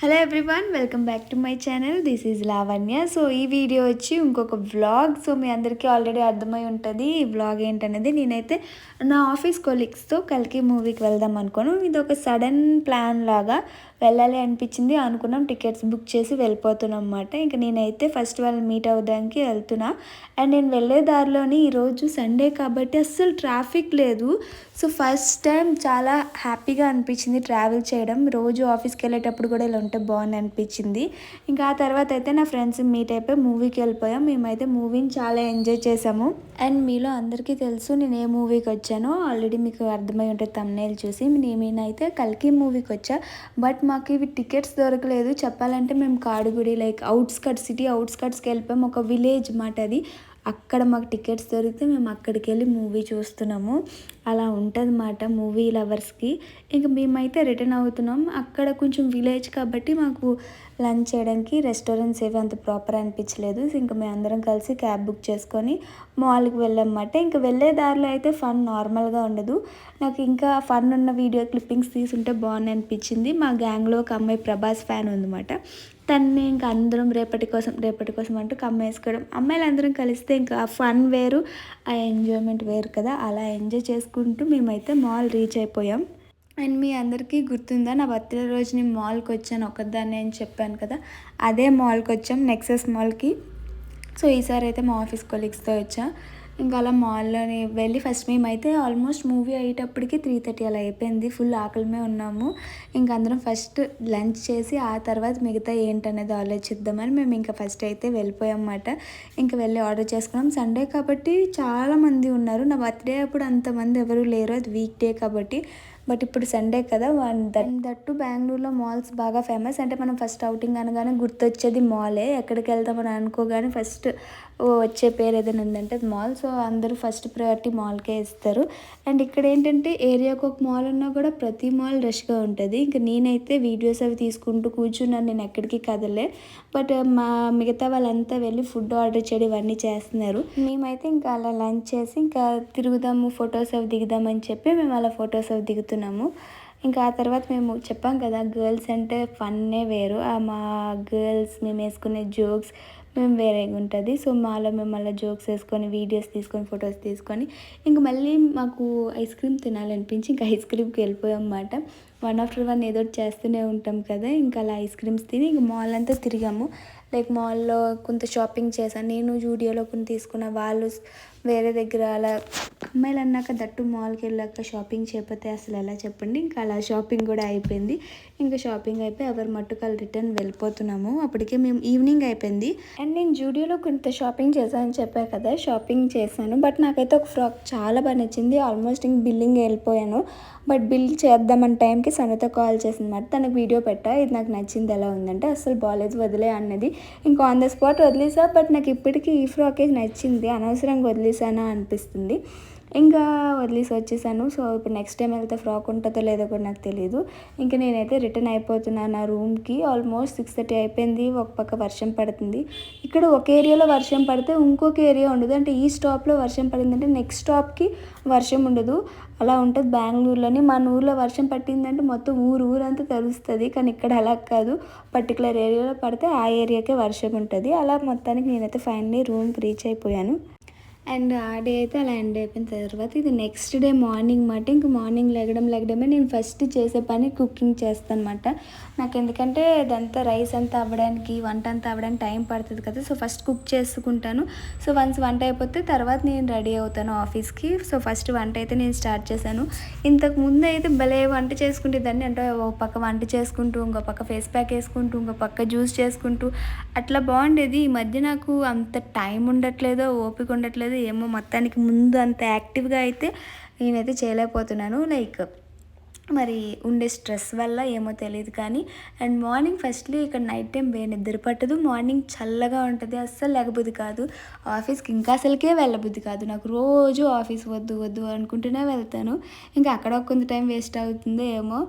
Hello everyone, welcome back to my channel. This is Lavanya. So ఈ video వచ్చి ఇంకొక vlog. So మీ అందరికీ already అర్థమై ఉంటుంది ఈ వ్లాగ్ ఏంటనేది. నేనైతే నా ఆఫీస్ కొలీగ్స్తో కల్కి మూవీకి వెళ్దాం అనుకోను. ఇది ఒక సడన్ ప్లాన్ లాగా వెళ్ళాలి అనిపించింది. అనుకున్నాం, టికెట్స్ బుక్ చేసి వెళ్ళిపోతున్నాం అన్నమాట. ఇంకా నేనైతే ఫస్ట్ వాళ్ళని మీట్ అవ్వడానికి వెళ్తున్నా. అండ్ నేను వెళ్ళే దారిలోని ఈరోజు సండే కాబట్టి అస్సలు ట్రాఫిక్ లేదు. సో ఫస్ట్ టైం చాలా హ్యాపీగా అనిపించింది ట్రావెల్ చేయడం. రోజు ఆఫీస్కి వెళ్ళేటప్పుడు కూడా ఇలా ఉంటే బాగుంది అనిపించింది. ఇంకా ఆ తర్వాత అయితే నా ఫ్రెండ్స్ మీట్ అయిపోయి మూవీకి వెళ్ళిపోయాం. మేమైతే మూవీని చాలా ఎంజాయ్ చేసాము. అండ్ మీలో అందరికీ తెలుసు నేను ఏ మూవీకి వచ్చానో. ఆల్రెడీ మీకు అర్థమై ఉంటుంది థంబ్నెయిల్ చూసి. నేనైతే కల్కి మూవీకి వచ్చా. బట్ మాకు ఇవి టికెట్స్ దొరకలేదు. చెప్పాలంటే మేము కాడుగుడి లైక్ సిటీ అవుట్స్కట్స్కి వెళ్ళిపోయాం. ఒక విలేజ్ మాట అది. అక్కడ మాకు టికెట్స్ దొరికితే మేము అక్కడికి వెళ్ళి మూవీ చూస్తున్నాము. అలా ఉంటుంది మాట మూవీ లవర్స్కి. ఇంక మేమైతే రిటర్న్ అవుతున్నాం. అక్కడ కొంచెం విలేజ్ కాబట్టి మాకు లంచ్ చేయడానికి రెస్టారెంట్స్ ఏవి అంత ప్రాపర్ అనిపించలేదు. ఇంకా మేము అందరం కలిసి క్యాబ్ బుక్ చేసుకొని మాల్కి వెళ్ళామన్నమాట. ఇంకా వెళ్ళే దారిలో అయితే ఫన్ నార్మల్గా ఉండదు. నాకు ఇంకా ఫన్ ఉన్న వీడియో క్లిప్పింగ్స్ తీసుంటే బాగుంది అనిపించింది. మా గ్యాంగ్లో ఒక అమ్మాయి ప్రభాస్ ఫ్యాన్ ఉందన్నమాట. తన్ని ఇంకా అందరం రేపటి కోసం అంటూ కమ్మేసుకోవడం. అమ్మాయిలు అందరం కలిస్తే ఇంకా ఆ ఫన్ వేరు, ఆ ఎంజాయ్మెంట్ వేరు కదా. అలా ఎంజాయ్ చేసుకుంటూ మేమైతే మాల్ రీచ్ అయిపోయాం. అండ్ మీ అందరికీ గుర్తుందా, నా బర్త్డే రోజు నేను మాల్కి వచ్చాను ఒకదాన్ని అని చెప్పాను కదా. అదే మాల్కి వచ్చాం, నెక్సెస్ మాల్కి. సో ఈసారి అయితే మా ఆఫీస్ కొలీగ్స్తో వచ్చా. ఇంకా అలా మాల్లోని వెళ్ళి ఫస్ట్ మేమైతే ఆల్మోస్ట్ మూవీ అయ్యేటప్పటికి 3:30 అలా అయిపోయింది. ఫుల్ ఆకలిమే ఉన్నాము. ఇంకా అందరం ఫస్ట్ లంచ్ చేసి ఆ తర్వాత మిగతా ఏంటనేది ఆలోచిద్దామని మేము ఇంకా ఫస్ట్ అయితే వెళ్ళిపోయామన్నమాట. ఇంకా వెళ్ళి ఆర్డర్ చేసుకున్నాం. సండే కాబట్టి చాలామంది ఉన్నారు. నా బర్త్డే అప్పుడు అంతమంది ఎవరు లేరు, అది వీక్ డే కాబట్టి. బట్ ఇప్పుడు సండే కదా. దట్టు బెంగళూరులో మాల్స్ బాగా ఫేమస్. అంటే మనం ఫస్ట్ అవుటింగ్ అనగానే గుర్తొచ్చేది మాలే. ఎక్కడికి వెళ్తామని అనుకోగానే ఫస్ట్ వచ్చే పేరు ఏదైనా ఉందంటే అది మాల్. సో అందరూ ఫస్ట్ ప్రయారిటీ మాల్కే ఇస్తారు. అండ్ ఇక్కడ ఏంటంటే ఏరియాకు ఒక మాల్ ఉన్నా కూడా ప్రతి మాల్ రష్గా ఉంటుంది. ఇంకా నేనైతే వీడియోస్ అవి తీసుకుంటూ కూర్చున్నాను, నేను ఎక్కడికి కదలే. బట్ మా మిగతా వాళ్ళంతా వెళ్ళి ఫుడ్ ఆర్డర్ చేయడం ఇవన్నీ చేస్తున్నారు. మేమైతే ఇంకా అలా లంచ్ చేసి ఇంకా తిరుగుదాము, ఫొటోస్ అవి దిగుదామని చెప్పి మేము అలా ఫొటోస్ అవి దిగుతున్నాము. ఇంకా ఆ తర్వాత మేము చెప్పాం కదా గర్ల్స్ అంటే ఫన్నే వేరు. మా గర్ల్స్ మేము వేసుకునే జోక్స్ మేము వేరేగా ఉంటుంది. సో మాలో మేము అలా జోక్స్ వేసుకొని వీడియోస్ తీసుకొని ఫొటోస్ తీసుకొని ఇంకా మళ్ళీ మాకు ఐస్ క్రీమ్ తినాలనిపించి ఇంకా ఐస్ క్రీమ్కి వెళ్ళిపోయాం అన్నమాట. 1 after 1 ఏదో చేస్తూనే ఉంటాం కదా. ఇంకా అలా ఐస్ క్రీమ్స్ తిని ఇంక మాల్ అంతా తిరిగాము. లైక్ మాల్లో కొంత షాపింగ్ చేశాను. నేను జూడియోలో కొన్ని తీసుకున్న, వాళ్ళు వేరే దగ్గర. అలా అమ్మాయిలు అన్నాక దట్టు మాల్కి వెళ్ళాక షాపింగ్ చేయకపోతే అసలు ఎలా చెప్పండి. ఇంకా అలా షాపింగ్ కూడా అయిపోయింది. ఇంకా షాపింగ్ అయిపోయి ఎవరి మట్టుకు రిటర్న్ వెళ్ళిపోతున్నాము. అప్పటికే మేము ఈవినింగ్ అయిపోయింది. అండ్ నేను జూడియోలో కొంత షాపింగ్ చేశానని చెప్పాను కదా, షాపింగ్ చేశాను. బట్ నాకైతే ఒక ఫ్రాక్ చాలా బాగా నచ్చింది. ఆల్మోస్ట్ ఇంక బిల్లింగ్ వెళ్ళిపోయాను. బట్ బిల్ చేద్దామన్న టైంకి సనత కాల్ చేసిందన్నమాట. తనకు వీడియో పెట్టా, ఇది నాకు నచ్చింది ఎలా ఉందంటే అస్సలు బాగాలేదు వదిలే అన్నది. ఇంకా ఆన్ ద స్పాట్ వదిలేసా. బట్ నాకు ఇప్పటికీ ఈ ఫ్రాకే నచ్చింది, అనవసరంగా వదిలేసానా అనిపిస్తుంది. ఇంకా వదిలేసి వచ్చేసాను. సో ఇప్పుడు నెక్స్ట్ టైం వెళ్తే ఫ్రాక్ ఉంటుందో లేదో కూడా నాకు తెలియదు. ఇంకా నేనైతే రిటర్న్ అయిపోతున్నాను నా రూమ్కి. ఆల్మోస్ట్ 6:30 అయిపోయింది. ఒక పక్క వర్షం పడుతుంది. ఇక్కడ ఒక ఏరియాలో వర్షం పడితే ఇంకొక ఏరియా ఉండదు. అంటే ఈ స్టాప్లో వర్షం పడిందంటే నెక్స్ట్ స్టాప్కి వర్షం ఉండదు. అలా ఉంటుంది బెంగళూరులోని. మన ఊర్లో వర్షం పట్టిందంటే మొత్తం ఊరంతా తెలుస్తుంది. కానీ ఇక్కడ అలా కాదు, పర్టికులర్ ఏరియాలో పడితే ఆ ఏరియాకే వర్షం ఉంటుంది. అలా మొత్తానికి నేనైతే ఫైనల్లీ రూమ్కి రీచ్ అయిపోయాను. అండ్ ఆ డే అయితే అలా ఎండ్ అయిపోయిన తర్వాత ఇది నెక్స్ట్ డే మార్నింగ్ మాట. ఇంక మార్నింగ్ లెగడమే నేను ఫస్ట్ చేసే పని కుకింగ్ చేస్తాను అనమాట. నాకు ఎందుకంటే ఇదంతా రైస్ అంతా అవ్వడానికి, వంట అంతా అవ్వడానికి టైం పడుతుంది కదా. సో ఫస్ట్ కుక్ చేసుకుంటాను. సో వన్స్ వంట అయిపోతే తర్వాత నేను రెడీ అవుతాను ఆఫీస్కి. సో ఫస్ట్ వంట అయితే నేను స్టార్ట్ చేశాను. ఇంతకు ముందు అయితే భలే వంట చేసుకుంటేదాన్ని. అంటే ఒక పక్క వంట చేసుకుంటూ, ఇంకో పక్క ఫేస్ ప్యాక్ వేసుకుంటూ, ఇంకో పక్క జ్యూస్ చేసుకుంటూ అట్లా బాగుండేది. ఈ మధ్య నాకు అంత టైం ఉండట్లేదో, ఓపిక ఉండట్లేదు ఏమో. మొత్తానికి ముందు అంత యాక్టివ్గా అయితే నేనైతే చేయలేకపోతున్నాను. లైక్ మరి ఉండే స్ట్రెస్ వల్ల ఏమో తెలియదు కానీ. అండ్ మార్నింగ్ ఫస్ట్లీ ఇక్కడ నైట్ టైం నిద్ర పట్టదు. మార్నింగ్ చల్లగా ఉంటుంది, అస్సలు లేకపోద్ది కాదు. ఆఫీస్కి ఇంకా అసలుకే వెళ్ళబుద్ది కాదు నాకు. రోజు ఆఫీస్ వద్దు అనుకుంటూనే వెళ్తాను. ఇంకా అక్కడ కొంత టైం వేస్ట్ అవుతుందో ఏమో.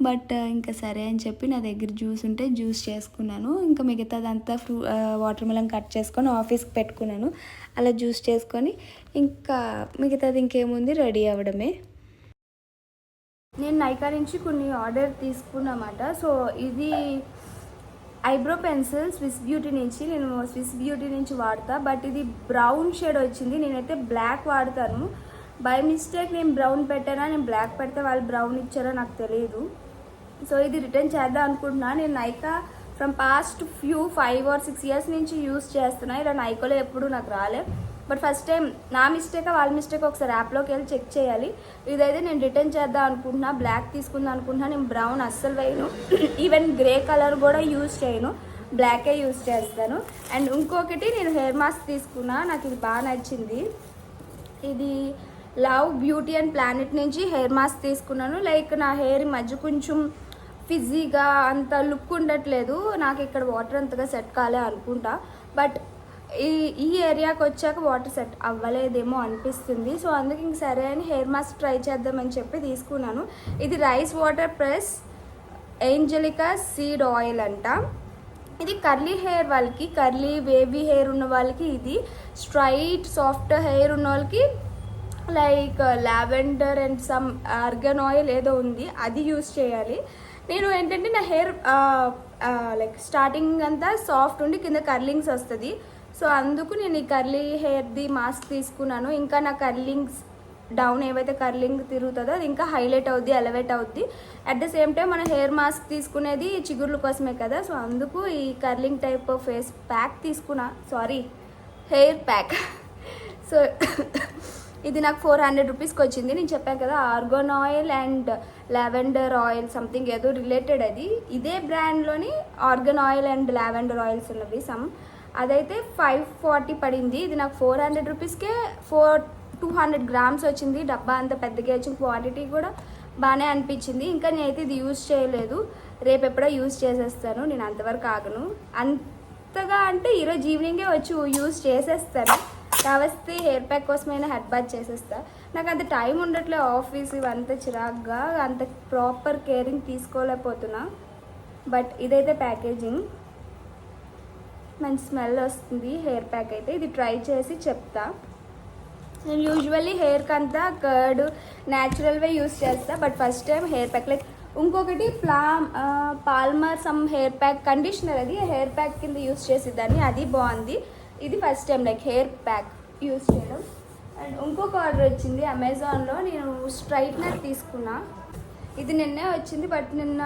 బట్ ఇంకా సరే అని చెప్పి నా దగ్గర జ్యూస్ ఉంటే జ్యూస్ చేసుకున్నాను. ఇంకా మిగతాదంతా వాటర్ మిలన్ కట్ చేసుకొని ఆఫీస్కి పెట్టుకున్నాను. అలా జ్యూస్ చేసుకొని ఇంకా మిగతాది ఇంకేముంది రెడీ అవ్వడమే. నేను నైకా నుంచి కొన్ని ఆర్డర్ తీసుకున్నమాట. సో ఇది ఐబ్రో పెన్సిల్ స్విస్ బ్యూటీ నుంచి, నేను స్విస్ బ్యూటీ నుంచి వాడతా. బట్ ఇది బ్రౌన్ షేడ్ వచ్చింది. నేనైతే బ్లాక్ వాడతాను. బై మిస్టేక్ నేను బ్రౌన్ పెట్టానా, నేను బ్లాక్ పెడితే వాళ్ళు బ్రౌన్ ఇచ్చారో నాకు తెలియదు. సో ఇది రిటర్న్ చేద్దాం అనుకుంటున్నా. నేను Nykaa from past 5 or 6 years నుంచి యూస్ చేస్తున్నా. ఇలా నైకోలో ఎప్పుడు నాకు రాలే. బట్ ఫస్ట్ టైం నా మిస్టేకా వాళ్ళ మిస్టేక్ ఒకసారి యాప్లోకి వెళ్ళి చెక్ చేయాలి. ఇదైతే నేను రిటర్న్ చేద్దాం అనుకుంటున్నా. బ్లాక్ తీసుకుందాం అనుకుంటున్నా. నేను బ్రౌన్ అస్సలు వేయను, ఈవెన్ గ్రే కలర్ కూడా యూజ్ చేయను, బ్లాకే యూజ్ చేస్తాను. అండ్ ఇంకొకటి నేను హెయిర్ మాస్క్ తీసుకున్నా. నాకు ఇది బాగా నచ్చింది. ఇది లవ్ బ్యూటీ అండ్ ప్లానెట్ నుంచి హెయిర్ మాస్క్ తీసుకున్నాను. లైక్ నా హెయిర్ మధ్య కొంచెం ఫిజీగా అంత లుక్ ఉండట్లేదు. నాకు ఇక్కడ వాటర్ అంతగా సెట్ కాలే అనుకుంటా. బట్ ఈ ఏరియాకి వచ్చాక వాటర్ సెట్ అవ్వలేదేమో అనిపిస్తుంది. సో అందుకే ఇంక సరే అని హెయిర్ మాస్క్ ట్రై చేద్దామని చెప్పి తీసుకున్నాను. ఇది rice water plus angelica seed oil అంట. ఇది కర్లీ హెయిర్ వాళ్ళకి, కర్లీ వేవీ హెయిర్ ఉన్న వాళ్ళకి, ఇది స్ట్రైట్ సాఫ్ట్ హెయిర్ ఉన్న వాళ్ళకి like lavender and some argan oil ఏదో ఉంది, అది యూస్ చేయాలి. నేను ఏంటంటే నా హెయిర్ లైక్ స్టార్టింగ్ అంతా సాఫ్ట్ ఉండి కింద కర్లింగ్స్ వస్తుంది. సో అందుకు నేను ఈ కర్లీ హెయిర్ది మాస్క్ తీసుకున్నాను. ఇంకా నా కర్లింగ్స్ డౌన్ ఏవైతే కర్లింగ్ తిరుగుతుందో అది ఇంకా హైలైట్ అవుద్ది, ఎలివేట్ అవుద్ది. అట్ ద సేమ్ టైం మన హెయిర్ మాస్క్ తీసుకునేది చిగుర్ల కోసమే కదా. సో అందుకు ఈ కర్లింగ్ టైప్ ఫేస్ ప్యాక్ తీసుకున్నా, హెయిర్ ప్యాక్. సో ఇది నాకు 400 రూపీస్కి వచ్చింది. నేను చెప్పాను కదా argan oil and lavender oil something ఏదో రిలేటెడ్. అది ఇదే బ్రాండ్లోని argan oil and lavender oils ఉన్నవి అదైతే 540 పడింది. ఇది నాకు 400 రూపీస్కే 200 grams వచ్చింది. డబ్బా అంత పెద్దగా వచ్చింది, క్వాంటిటీ కూడా బాగానే అనిపించింది. ఇంకా నేనైతే ఇది యూజ్ చేయలేదు, రేపు ఎప్పుడో యూజ్ చేసేస్తాను. నేను అంతవరకు ఆగను. అంతగా అంటే ఈరోజు ఈవినింగే వచ్చి యూజ్ చేసేస్తాను. కావస్తే హెయిర్ ప్యాక్ కోసమైనా హెడ్ బాత్ చేసేస్తా. నాకు అంత టైం ఉండట్లే, ఆఫీస్ ఇవంతా చిరాగ్గా అంత ప్రాపర్ కేరింగ్ తీసుకోలేకపోతున్నా. బట్ ఇదైతే ప్యాకేజింగ్ మంచి స్మెల్ వస్తుంది. హెయిర్ ప్యాక్ అయితే ఇది ట్రై చేసి చెప్తా. నేను యూజువల్లీ హెయిర్కి అంతా కర్డ్ న్యాచురల్ వే యూస్ చేస్తా. But first time hair pack like ఇంకొకటి Palmer some hair pack conditioner, అది హెయిర్ ప్యాక్ కింద యూస్ చేసేదాన్ని, అది బాగుంది. ఇది first time like hair pack use చేయడం. అండ్ ఇంకొక ఆర్డర్ వచ్చింది అమెజాన్లో. నేను స్ట్రైట్నర్ తీసుకున్నా. ఇది నిన్నే వచ్చింది. బట్ నిన్న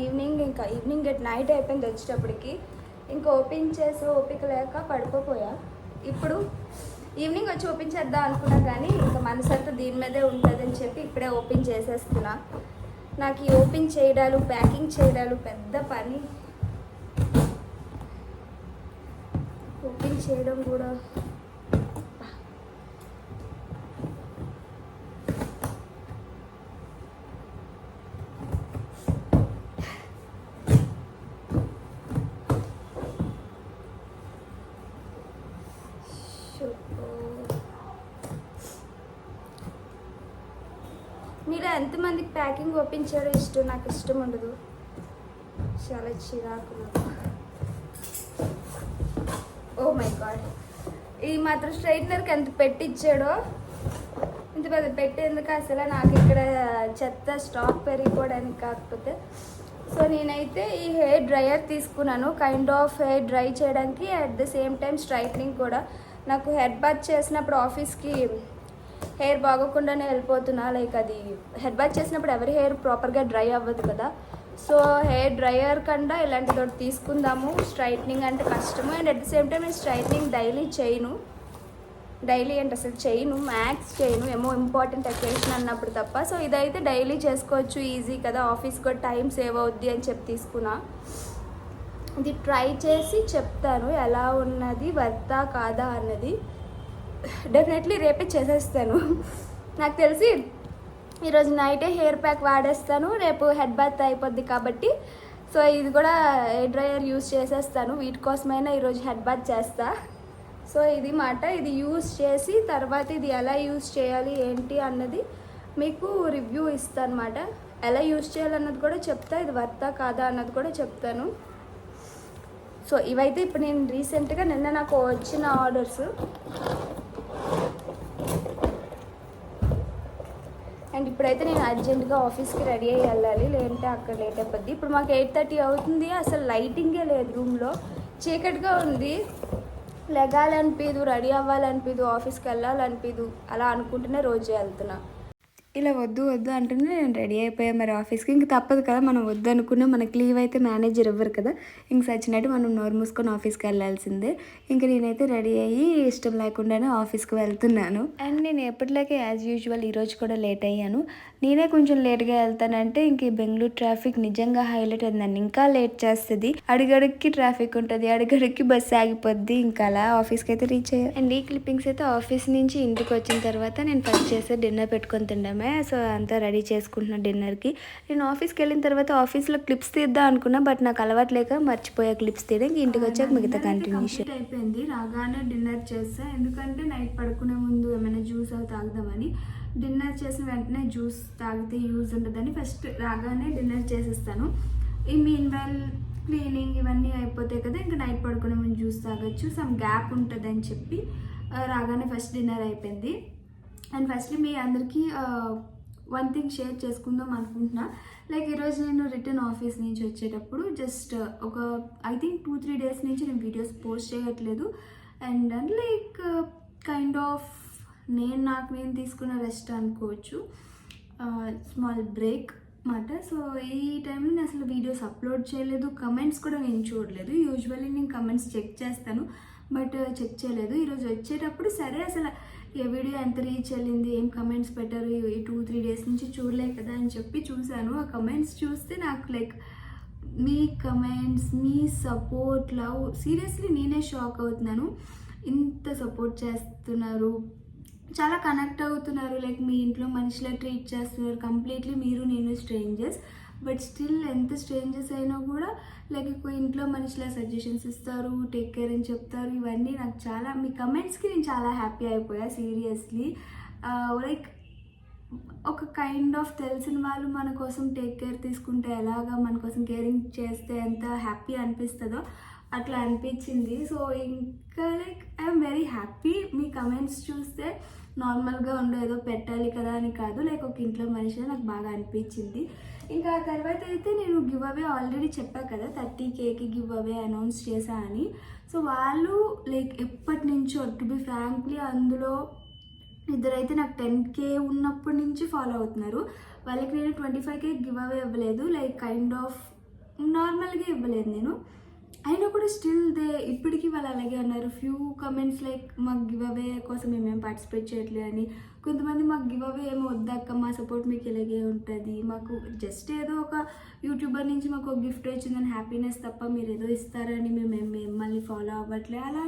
ఈవినింగ్ నైట్ అయిపోయింది వచ్చేటప్పటికి. ఇంకా ఓపెన్ చేసి ఓపిక లేక పడుకోపోయా. ఇప్పుడు ఈవినింగ్ వచ్చి ఓపెన్ చేద్దాం అనుకున్నా, కానీ ఇంకా మనసంతా దీని మీదే ఉంటుందని చెప్పి ఇప్పుడే ఓపెన్ చేసేస్తున్నా. నాకు ఈ ఓపెన్ చేయడాలు ప్యాకింగ్ చేయడాలు పెద్ద పని. ఓపెన్ చేయడం కూడా మీరు ఎంతమందికి ప్యాకింగ్ ఓపెన్ చేయడం ఇష్టం? నాకు ఇష్టం ఉండదు, చాలా చిరాకు నాకు. ఓ మై గాడ్, ఇది మాత్రం స్ట్రైట్నర్కి ఎంత పెట్టించాడో, ఇంత పెద్ద పెట్టేందుకు అసలు నాకు ఇక్కడ చెత్త స్టాక్ పెరిగిపోవడానికి కాకపోతే. సో నేనైతే ఈ హెయిర్ డ్రయర్ తీసుకున్నాను, కైండ్ ఆఫ్ హెయిర్ డ్రై చేయడానికి, at the same time straightening కూడా. నాకు హెడ్ బాత్ చేసినప్పుడు ఆఫీస్కి హెయిర్ బాగోకుండానే వెళ్ళిపోతున్నా. లైక్ అది హెడ్ బాత్ చేసినప్పుడు ఎవరి హెయిర్ ప్రాపర్గా డ్రై అవ్వదు కదా. సో హెయిర్ డ్రయర్ కన్నా ఇలాంటిది ఒకటి తీసుకుందాము. స్ట్రైట్నింగ్ అంటే కష్టము, and at the same time నేను స్ట్రైట్నింగ్ డైలీ చేయను. డైలీ అంటే అసలు చేయను, మ్యాక్స్ చేయను, ఏమో ఇంపార్టెంట్ అకేషన్ అన్నప్పుడు తప్ప. సో ఇదైతే డైలీ చేసుకోవచ్చు, ఈజీ కదా, ఆఫీస్ కూడా టైం సేవ్ అవుద్ది అని చెప్పి తీసుకున్నా. ఇది ట్రై చేసి చెప్తాను ఎలా ఉన్నది, వర్తా కాదా అన్నది. డెఫినెట్లీ రేపే చేసేస్తాను. నాకు తెలిసి ఈరోజు నైటే హెయిర్ ప్యాక్ వాడేస్తాను, రేపు హెడ్ బాత్ అయిపోద్ది కాబట్టి. సో ఇది కూడా హెయిర్ డ్రయర్ యూస్ చేసేస్తాను, వీటి కోసమైనా ఈరోజు హెడ్ బాత్ చేస్తా. సో ఇది మాట, ఇది యూస్ చేసి తర్వాత ఇది ఎలా యూస్ చేయాలి ఏంటి అన్నది మీకు రివ్యూ ఇస్తాను అన్నమాట. ఎలా యూస్ చేయాలన్నది కూడా చెప్తా, ఇది వర్తా కాదా అన్నది కూడా చెప్తాను. సో ఇవైతే ఇప్పుడు నేను రీసెంట్గా నిన్న నాకు వచ్చిన ఆర్డర్స్. అండ్ ఇప్పుడైతే నేను అర్జెంటుగా ఆఫీస్కి రెడీ అయ్యి వెళ్ళాలి, లేదంటే అక్కడ లేట్ అయిపోద్ది. ఇప్పుడు మాకు 8:30 అవుతుంది, అసలు లైటింగే లేదు రూమ్లో, చీకటిగా ఉంది. లెగాలనిపించదు, రెడీ అవ్వాలనిపించదు, ఆఫీస్కి వెళ్ళాలనిపించదు, అలా అనుకుంటూనే రోజు వెళ్తున్నా. ఇలా వద్దు వద్దు అంటేనే నేను రెడీ అయిపోయాను మరి ఆఫీస్కి. ఇంక తప్పదు కదా, మనం వద్దు అనుకున్నా మనకి లీవ్ అయితే మేనేజర్ ఇవ్వరు కదా, ఇంక సచ్చినట్టు మనం నోరు మూసుకొని ఆఫీస్కి వెళ్ళాల్సిందే. ఇంక నేనైతే రెడీ అయ్యి ఇష్టం లేకుండానే ఆఫీస్కి వెళ్తున్నాను. అండ్ నేను ఎప్పటిలాగే యాజ్ యూజువల్ ఈరోజు కూడా లేట్ అయ్యాను. నేనే కొంచెం లేట్గా వెళ్తానంటే ఇంక ఈ బెంగళూరు ట్రాఫిక్ నిజంగా హైలైట్ అది, నన్ను ఇంకా లేట్ చేస్తుంది. అడుగడుక్కి ట్రాఫిక్ ఉంటుంది, అడుగడుక్కి బస్సు ఆగిపోద్ది. ఇంకా అలా ఆఫీస్కి అయితే రీచ్ అయ్యాను. అండ్ ఈ క్లిప్పింగ్స్ అయితే ఆఫీస్ నుంచి ఇంటికి వచ్చిన తర్వాత నేను ఫస్ట్ చేస్తే డిన్నర్ పెట్టుకొని తిండామే. సో అంతా రెడీ చేసుకుంటున్నా డిన్నర్కి. నేను ఆఫీస్కి వెళ్ళిన తర్వాత ఆఫీస్లో క్లిప్స్ తీద్దాం అనుకున్నా, బట్ నాకు అలవాటు లేక మర్చిపోయా క్లిప్స్ తీయడం. ఇంటికి వచ్చాక మిగతా కంటిన్యూషన్ అయిపోయింది. రాగానే డిన్నర్ చేస్తా, ఎందుకంటే నైట్ పడుకునే ముందు ఏమైనా జ్యూస్ అవి తాగుదామని. డిన్నర్ చేసిన వెంటనే జ్యూస్ తాగితే యూజ్ ఉంటుందని ఫస్ట్ రాగానే డిన్నర్ చేసేస్తాను. ఈ మీన్ వైల్ క్లీనింగ్ ఇవన్నీ అయిపోతాయి కదా, ఇంకా నైట్ పడుకునే ముందు జ్యూస్ తాగొచ్చు, సమ్ గ్యాప్ ఉంటుంది అని చెప్పి రాగానే ఫస్ట్ డిన్నర్ అయిపోయింది. అండ్ ఫస్ట్లీ మీ అందరికీ వన్ థింగ్ షేర్ చేసుకుందాం అనుకుంటున్నా. లైక్ ఈరోజు నేను రిటర్న్ ఆఫీస్ నుంచి వచ్చేటప్పుడు జస్ట్ ఒక ఐ థింక్ 2-3 డేస్ నుంచి నేను వీడియోస్ పోస్ట్ చేయట్లేదు. అండ్ లైక్ కైండ్ ఆఫ్ నాకు నేను తీసుకున్న రెస్ట్ అనుకోవచ్చు, స్మాల్ బ్రేక్ మాట. సో ఈ టైంలో నేను అసలు వీడియోస్ అప్లోడ్ చేయలేదు, కమెంట్స్ కూడా నేను చూడలేదు. యూజువల్లీ నేను కమెంట్స్ చెక్ చేస్తాను, బట్ చెక్ చేయలేదు. ఈరోజు వచ్చేటప్పుడు సరే అసలు ఏ వీడియో ఎంత రీచ్ వెళ్ళింది, ఏం కమెంట్స్ పెట్టారు, ఈ 2-3 డేస్ నుంచి చూడలే కదా అని చెప్పి చూశాను. ఆ కమెంట్స్ చూస్తే నాకు లైక్ మీ కమెంట్స్, మీ సపోర్ట్, లవ్, సీరియస్లీ నేనే షాక్ అవుతున్నాను. ఇంత సపోర్ట్ చేస్తున్నారు, చాలా కనెక్ట్ అవుతున్నారు, లైక్ మీ ఇంట్లో మనిషిలా ట్రీట్ చేస్తున్నారు. కంప్లీట్లీ మీరు నేను స్ట్రేంజర్స్, బట్ స్టిల్ ఎంత స్ట్రేంజర్స్ అయినా కూడా లైక్ ఇంట్లో మనిషిలా సజెషన్స్ ఇస్తారు, టేక్ కేర్ అని చెప్తారు. ఇవన్నీ నాకు చాలా, మీ కమెంట్స్కి నేను చాలా హ్యాపీ అయిపోయా సీరియస్లీ. లైక్ ఒక కైండ్ ఆఫ్ తెలిసిన వాళ్ళు మన కోసం టేక్ కేర్ తీసుకుంటే ఎలాగా, మన కోసం కేరింగ్ చేస్తే ఎంత హ్యాపీ అనిపిస్తుందో అట్లా అనిపించింది. సో ఇంకా like I'm very happy. Me comments చూస్తే నార్మల్గా ఉండేదో పెట్టాలి కదా అని కాదు, లైక్ ఒక ఇంట్లో మనిషిగా నాకు బాగా అనిపించింది. ఇంకా ఆ తర్వాత అయితే నేను గివ్ అవే ఆల్రెడీ చెప్పా కదా, 30Kకి గివ్ అవే అనౌన్స్ చేశా అని. సో వాళ్ళు లైక్ ఎప్పటి నుంచో, టు బి ఫ్రాంక్లీ అందులో ఇద్దరైతే నాకు 10K ఉన్నప్పటి నుంచి ఫాలో అవుతున్నారు. వాళ్ళకి నేను 25K గివ్ అవే ఇవ్వలేదు, లైక్ కైండ్ ఆఫ్ నార్మల్గా ఇవ్వలేదు నేను. అయినా కూడా స్టిల్ ఇప్పటికీ వాళ్ళు అలాగే అన్నారు. ఫ్యూ కమెంట్స్ లైక్ మాకు గివ్ అవే కోసం మేమేం పార్టిసిపేట్ చేయట్లేదు అని. కొంతమంది మాకు గివ్ అవే ఏమో వద్దక్క, మా సపోర్ట్ మీకు ఇలాగే ఉంటుంది, మాకు జస్ట్ ఏదో ఒక యూట్యూబర్ నుంచి మాకు ఒక గిఫ్ట్ వచ్చిందని హ్యాపీనెస్ తప్ప మీరు ఏదో ఇస్తారని మేము మిమ్మల్ని ఫాలో అవ్వట్లే, అలా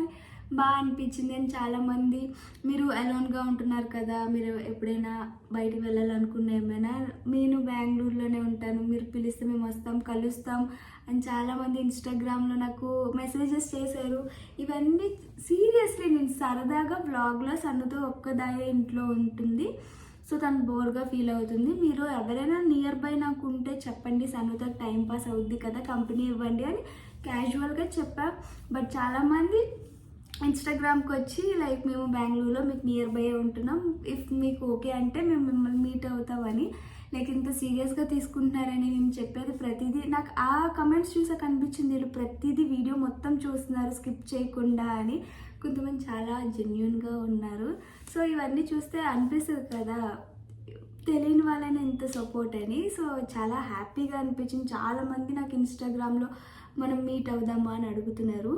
బాగా అనిపించింది. అండ్ చాలామంది మీరు అలోన్గా ఉంటున్నారు కదా, మీరు ఎప్పుడైనా బయటకు వెళ్ళాలనుకున్న ఏమైనా, నేను బెంగళూరులోనే ఉంటాను, మీరు పిలిస్తే మేము వస్తాం, కలుస్తాం అని చాలామంది ఇన్స్టాగ్రామ్లో నాకు మెసేజెస్ చేశారు. ఇవన్నీ సీరియస్లీ నేను సరదాగా వ్లాగ్లో సన్నుతో ఒక్కదాయే ఇంట్లో ఉంటుంది, సో తను బోర్గా ఫీల్ అవుతుంది, మీరు ఎవరైనా నియర్ బై నాకు ఉంటే చెప్పండి, సన్నుతో టైం పాస్ అవుద్ది కదా, కంపెనీ ఇవ్వండి అని క్యాజువల్గా చెప్పా. బట్ చాలామంది ఇన్స్టాగ్రామ్కి వచ్చి లైక్ మేము బెంగళూరులో మీకు నియర్ బై ఉంటున్నాం, ఇఫ్ మీకు ఓకే అంటే మేము మిమ్మల్ని మీట్ అవుతామని, లైక్ ఇంత సీరియస్గా తీసుకుంటున్నారని మేము చెప్పేది ప్రతిదీ. నాకు ఆ కమెంట్స్ చూసాక అనిపించింది వీళ్ళు ప్రతిదీ వీడియో మొత్తం చూస్తున్నారు స్కిప్ చేయకుండా అని. కొంతమంది చాలా జెన్యూన్గా ఉన్నారు. సో ఇవన్నీ చూస్తే అనిపిస్తుంది కదా తెలియని వాళ్ళని ఎంత సపోర్ట్ అని. సో చాలా హ్యాపీగా అనిపించింది. చాలామంది నాకు ఇన్స్టాగ్రామ్లో మనం మీట్ అవుదామా అని అడుగుతున్నారు.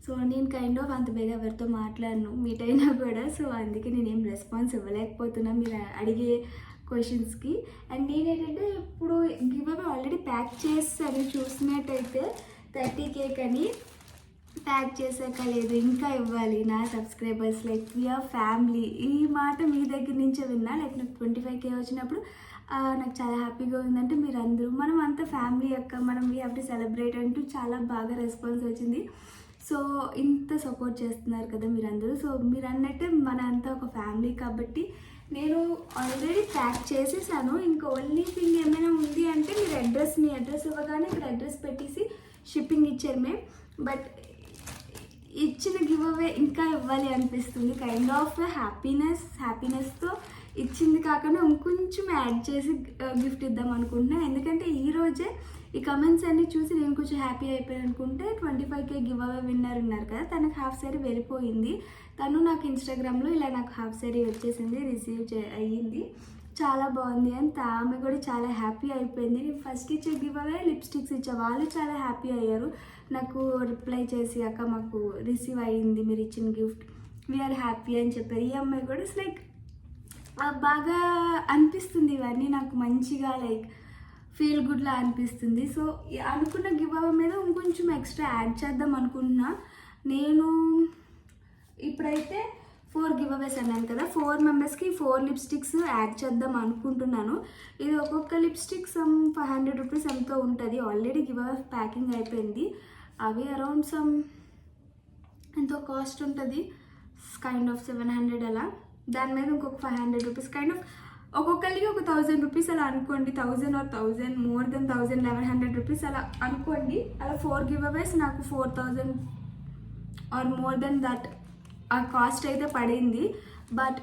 సో నేను కైండ్ ఆఫ్ అంత బేగా ఎవరితో మాట్లాడను మీట్ అయినా కూడా, సో అందుకే నేనేం రెస్పాన్స్ ఇవ్వలేకపోతున్నా మీరు అడిగే క్వశ్చన్స్కి. అండ్ నేనేంటంటే ఇప్పుడు గివ్ అవే ఆల్రెడీ ప్యాక్ చేస్తాను, చూసినట్టయితే 30K అని ప్యాక్ చేశాక లేదు ఇంకా ఇవ్వాలి నా సబ్స్క్రైబర్స్, లైక్ వీఆర్ ఫ్యామిలీ. ఈ మాట మీ దగ్గర నుంచే విన్నా. లైక్ నాకు 25K వచ్చినప్పుడు నాకు చాలా హ్యాపీగా ఉందంటే మీరందరూ మనం అంతా ఫ్యామిలీ యొక్క మనం వీ హ్యావ్ టు సెలబ్రేట్ అంటూ చాలా బాగా రెస్పాన్స్ వచ్చింది. సో ఇంత సపోర్ట్ చేస్తున్నారు కదా మీరందరూ. సో మీరు అన్నట్టే మన అంతా ఒక ఫ్యామిలీ కాబట్టి నేను ఆల్రెడీ ప్యాక్ చేసేసాను. ఇంకా ఓన్లీ థింగ్ ఏమైనా ఉంది అంటే మీరు అడ్రస్ ఇవ్వగానే ఇక్కడ అడ్రస్ పెట్టేసి షిప్పింగ్ ఇచ్చారు మేము. బట్ ఇచ్చిన గివ్ అవే ఇంకా ఇవ్వాలి అనిపిస్తుంది. కైండ్ ఆఫ్ హ్యాపీనెస్తో ఇచ్చింది కాకుండా ఇంకొంచెం యాడ్ చేసి గిఫ్ట్ ఇద్దాం అనుకుంటున్నాను. ఎందుకంటే ఈరోజే ఈ కమెంట్స్ అన్నీ చూసి నేను కొంచెం హ్యాపీ అయిపోయాను అనుకుంటే 25K గివ్ అవే విన్నర్ ఉన్నారు కదా, తనకు హాఫ్ సారీ వెళ్ళిపోయింది. తను నాకు ఇన్స్టాగ్రామ్లో ఇలా నాకు హాఫ్ సారీ వచ్చేసింది, అయ్యింది, చాలా బాగుంది అని ఆమె కూడా చాలా హ్యాపీ అయిపోయింది. నేను ఫస్ట్ ఇచ్చే గివ్ అవే లిప్స్టిక్స్ ఇచ్చా, వాళ్ళు చాలా హ్యాపీ అయ్యారు. నాకు రిప్లై చేసి అక్క మాకు రిసీవ్ అయ్యింది మీరు ఇచ్చిన గిఫ్ట్, వీఆర్ హ్యాపీ అని చెప్పారు. ఈ అమ్మాయి కూడా లైక్ బాగా అనిపిస్తుంది ఇవన్నీ నాకు మంచిగా లైక్ ఫీల్ గుడ్లా అనిపిస్తుంది. సో అనుకున్న గివ్ అవే మీద ఇంకొంచెం ఎక్స్ట్రా యాడ్ చేద్దాం అనుకుంటున్నా. నేను ఇప్పుడైతే 4 గివ్ అవేస్ అన్నాను కదా, 4 మెంబర్స్కి 4 లిప్స్టిక్స్ యాడ్ చేద్దాం అనుకుంటున్నాను. ఇది ఒక్కొక్క లిప్స్టిక్ సమ్ 500 రూపీస్ ఎంతో ఉంటుంది. ఆల్రెడీ గివ్ అవే ప్యాకింగ్ అయిపోయింది. అవి అరౌండ్ సమ్ ఎంతో కాస్ట్ ఉంటుంది, కైండ్ ఆఫ్ 700 అలా. దాని మీద ఇంకొక 500 రూపీస్ కైండ్ ఆఫ్ ఒక్కొక్కరికి ఒక 1000 రూపీస్ అలా అనుకోండి, 1000 or 1000 మోర్ దెన్ 1000 1100 రూపీస్ అలా అనుకోండి. అలా 4 గివ్ అవేస్ నాకు 4000 ఆర్ మోర్ దెన్ దట్ ఆ కాస్ట్ అయితే పడింది. బట్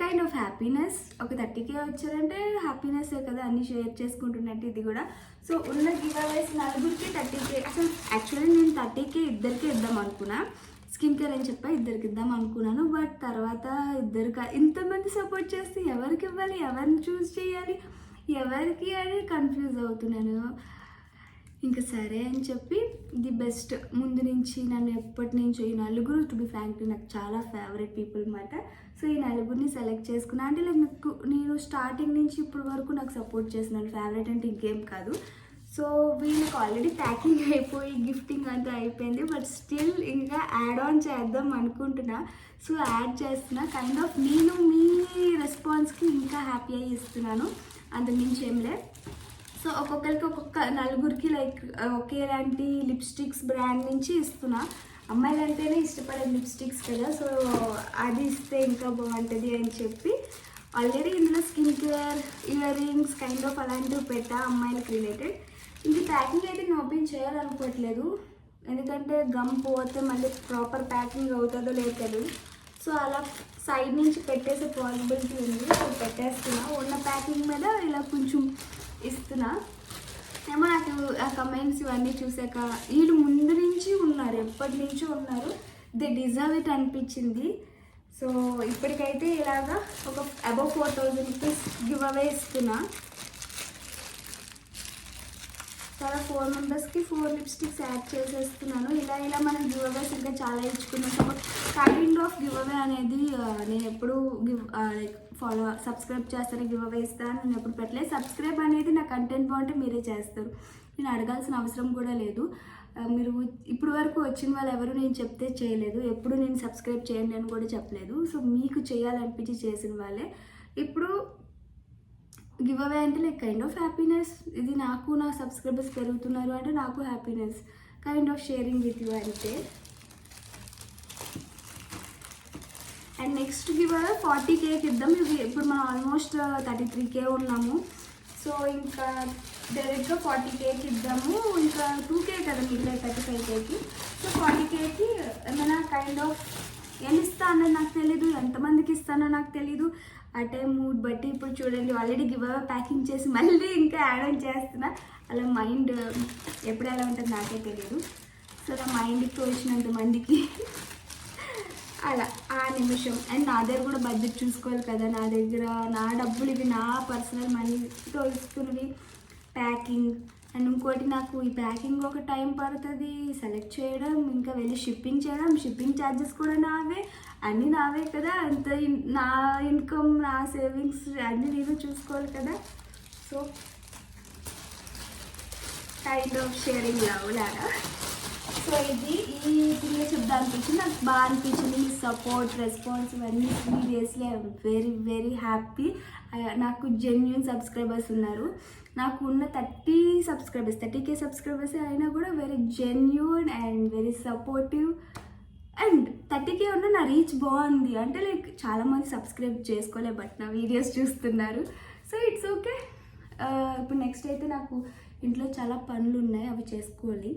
కైండ్ ఆఫ్ హ్యాపీనెస్, ఒక 30K వచ్చారంటే హ్యాపీనెస్సే కదా, అన్నీ షేర్ చేసుకుంటున్నట్టు ఇది కూడా. సో ఉన్న గివ్ అవేస్ నలుగురికి 30K, అసలు యాక్చువల్లీ నేను 30K ఇద్దరికే ఇద్దాం అనుకున్నా, స్కిన్ కేర్ అని చెప్పి ఇద్దరికి ఇద్దాం అనుకున్నాను. బట్ తర్వాత ఇంతమంది సపోర్ట్ చేస్తే ఎవరికి ఇవ్వాలి, ఎవరిని చూస్ చేయాలి, ఎవరికి అని కన్ఫ్యూజ్ అవుతున్నాను. ఇంకా సరే అని చెప్పి ది బెస్ట్, ముందు నుంచి నన్ను ఎప్పటి నుంచో ఈ నలుగురు, టు బి ఫ్రాంక్ నాకు చాలా ఫేవరెట్ పీపుల్ అన్నమాట. సో ఈ నలుగురిని సెలెక్ట్ చేసుకున్నా. అంటే లైక్ నేను స్టార్టింగ్ నుంచి ఇప్పటి వరకు నాకు సపోర్ట్ చేస్తున్నాను, ఫేవరెట్ అంటే ఇంకేం కాదు. సో వీళ్ళకి ఆల్రెడీ ప్యాకింగ్ అయిపోయి గిఫ్టింగ్ అంతా అయిపోయింది. బట్ స్టిల్ ఇంకా యాడ్ ఆన్ చేద్దాం అనుకుంటున్నా. సో యాడ్ చేస్తున్నా, కైండ్ ఆఫ్ నేను మీ రెస్పాన్స్కి ఇంకా హ్యాపీ అయ్యి ఇస్తున్నాను, అంతకు మించి ఏం లేదు. సో ఒక్కొక్కరికి ఒక్కొక్క నలుగురికి లైక్ ఒకేలాంటి లిప్స్టిక్స్ బ్రాండ్ నుంచి ఇస్తున్నా. అమ్మాయిలు అంటేనే ఇష్టపడే లిప్స్టిక్స్ కదా, సో అది ఇస్తే ఇంకా బాగుంటుంది అని చెప్పి ఆల్రెడీ ఇందులో skin care, ear rings kind of అలాంటివి పెట్టా అమ్మాయిలకు రిలేటెడ్. ఇది ప్యాకింగ్ అయితే నేను ఓపెన్ చేయాలనుకోవట్లేదు, ఎందుకంటే గమ్ పోతే మళ్ళీ ప్రాపర్ ప్యాకింగ్ అవుతుందో లేదు. సో అలా సైడ్ నుంచి పెట్టేసే పాసిబిలిటీ ఉంది. సో పెట్టేస్తున్నా, ఉన్న ప్యాకింగ్ మీద ఇలా కొంచెం ఇస్తున్నా. ఏమో నాకు ఆ కమెంట్స్ ఇవన్నీ చూసాక వీళ్ళు ముందు నుంచి ఉన్నారు, ఎప్పటి నుంచో ఉన్నారు, దే డిజర్వ్ ఇట్ అనిపించింది. సో ఇప్పటికైతే ఇలాగా ఒక అబౌవ్ 4000 రూపీస్ గివ్ అవే ఇస్తున్నా. చాలా 4 మెంబర్స్కి 4 లిప్స్టిక్స్ యాడ్ చేసేస్తున్నాను. ఇలా మనం గివ్ అవేస్ ఇంకా చాలా ఇచ్చుకున్నాం. So kind of giveaway అనేది నేను ఎప్పుడు లైక్ సబ్స్క్రైబ్ చేస్తాను, గివ్ అవే ఇస్తాను, నేను ఎప్పుడు పెట్టలేదు. సబ్స్క్రైబ్ అనేది నా కంటెంట్ బాగుంటే మీరే చేస్తారు, నేను అడగాల్సిన అవసరం కూడా లేదు. మీరు ఇప్పుడు వరకు వచ్చిన వాళ్ళు ఎవరు నేను చెప్తే చేయలేదు, ఎప్పుడు నేను సబ్స్క్రైబ్ చేయండి అని కూడా చెప్పలేదు. సో మీకు చేయాలనిపించి చేసిన వాళ్ళే. ఇప్పుడు గివ్ అవే అంటే లైక్ కైండ్ ఆఫ్ హ్యాపీనెస్, ఇది నాకు నా సబ్స్క్రైబర్స్ పెరుగుతున్నారు అంటే నాకు happiness, kind of sharing with you అంటే. అండ్ నెక్స్ట్ గివ్ అవే 40Kకి ఇద్దాం. ఇప్పుడు మనం ఆల్మోస్ట్ 33K ఉన్నాము. సో ఇంకా డైరెక్ట్గా 40Kకి ఇద్దాము. ఇంకా 2K కదా మిగిలే 35Kకి. సో 40Kకి ఏమైనా కైండ్ ఆఫ్ ఏమి ఇస్తా అన్నది నాకు తెలీదు, ఎంతమందికి ఇస్తానో నాకు తెలీదు. ఆ టైం మూడ్ బట్టి ఇప్పుడు చూడండి ఆల్రెడీ గివ్ అవే ప్యాకింగ్ చేసి మళ్ళీ ఇంకా యాడ్ ఆన్ చేస్తున్నా. అలా మైండ్ ఎప్పుడు ఎలా ఉంటుంది నాకే తెలియదు. సో నా మైండ్కి వచ్చినంత మందికి అలా ఆ నిమిషం. అండ్ నా దగ్గర కూడా బడ్జెట్ చూసుకోవాలి కదా, నా దగ్గర నా డబ్బులు ఇవి నా పర్సనల్ మనీతో ఇస్తున్నవి ప్యాకింగ్. అండ్ ఇంకోటి నాకు ఈ ప్యాకింగ్ ఒక టైం పడుతుంది, సెలెక్ట్ చేయడం, ఇంకా వెళ్ళి షిప్పింగ్ చేయడం, షిప్పింగ్ ఛార్జెస్ కూడా నావే, అన్నీ నావే కదా. అంత నా ఇన్కమ్, నా సేవింగ్స్ అన్నీ నేను చూసుకోవాలి కదా. So kind of sharing love లాగా. సో ఇది ఈ థింగ్ చెప్దా అనిపించింది, నాకు బాగా అనిపించింది. మీ సపోర్ట్, రెస్పాన్స్ ఇవన్నీ seriously I'm very very happy. నాకు జెన్యూన్ సబ్స్క్రైబర్స్ ఉన్నారు. నాకు ఉన్న 30K సబ్స్క్రైబర్స్ అయినా కూడా very genuine and very supportive. And 30K ఉన్న నా రీచ్ బాగుంది అంటే లైక్ చాలామంది సబ్స్క్రైబ్ చేసుకోలే, బట్ నా వీడియోస్ చూస్తున్నారు. So it's okay. ఇప్పుడు నెక్స్ట్ అయితే నాకు ఇంట్లో చాలా పనులు ఉన్నాయి, అవి చేసుకోవాలి.